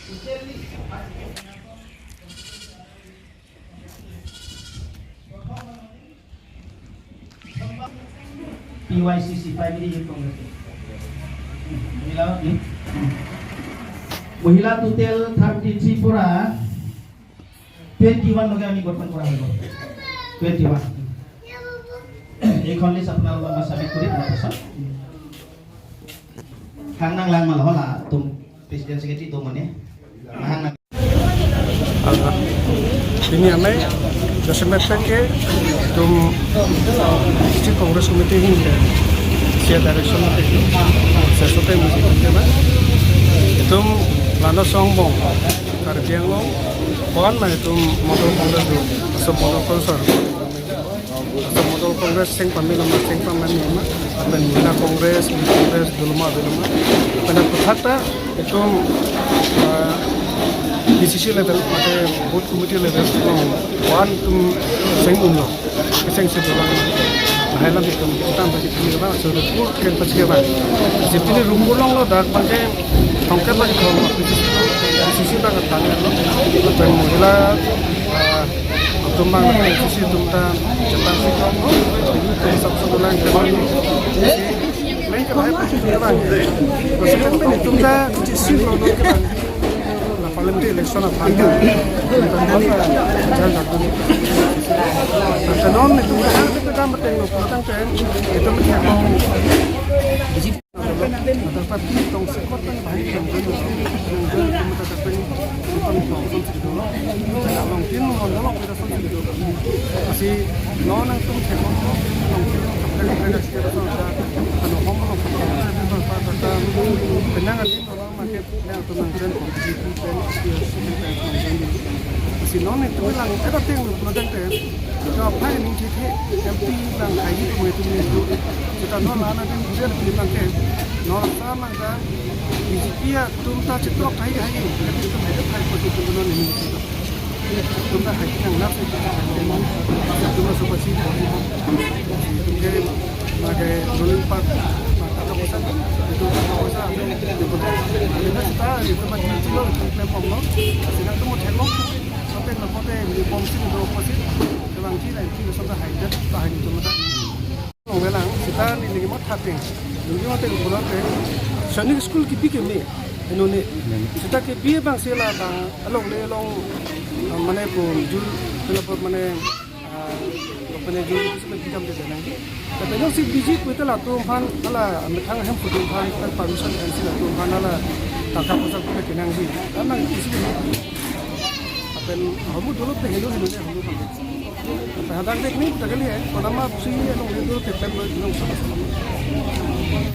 PYCC 5 ini youth congress. Mahila total 33 pura 21 loge আমি গঠন করা হলো 21 এইখন লিস্ট আপোনালোকক সাবমিট কৰি দিম খাংনাং lang malhola tum president secretary to mane mahang ini amai dosemetan ke tum district congress committee hingga sia direction itu sesuatu yang mesti kita tum lana songbong karbiang long pon na tum model congress do so model sponsor so model congress sing pamilama sing pamilama dan mina congress dulma pada kota itu DCC level pada board committee level one tum sing umno sing sebelah Thailand itu kita bagi pemirsa sudah pur kan persiapan. Jadi rumpulang lo dak pakai tongkat lagi kalau sisi tak tanggal lo, dan mula tumbang sisi tumbang cepat sih kamu, ini satu lang kembali. Main kembali persiapan. Terus kan tumbang sisi lo kan. Parliamentary election of Hangul, non itu kita bertengok tentang itu menjadi dapat tong sekotan baik yang masih non itu si non itu lang ada tengok produk kalau apa yang kita yang bilang kayak gitu itu kita non anak yang bisa bilang ke non sama kan dia tuntas cetok kayak itu mereka kayak begitu non ini tuntas kayak yang nafsu memang tuntas seperti itu mungkin pakai rolling part atau bosan itu bosan itu kita itu macam itu kita ngomong sedang tu mau tengok sampai sampai di pomsi itu posit sebang kita itu sudah hajat tahan itu macam orang kita ni mau tapping dulu mau tengok bola ke seni school kipi kami ini kita kipi bang sila bang along mana pun jul kenapa mana अपने जो इसमें भी हम दे देंगे तो जो सिर्फ विजिट में तो लातो फान अला मिठांग हम फुटुं फान का परमिशन एनसी लातो फान अला ताका पोसा को केनांग जी अना किसी अपन हम दोनों पे हेलो हेलो ने हम लोग हदाक देखनी तगली है पनामा फ्री है लोग ये दो पेपर में लोग समझ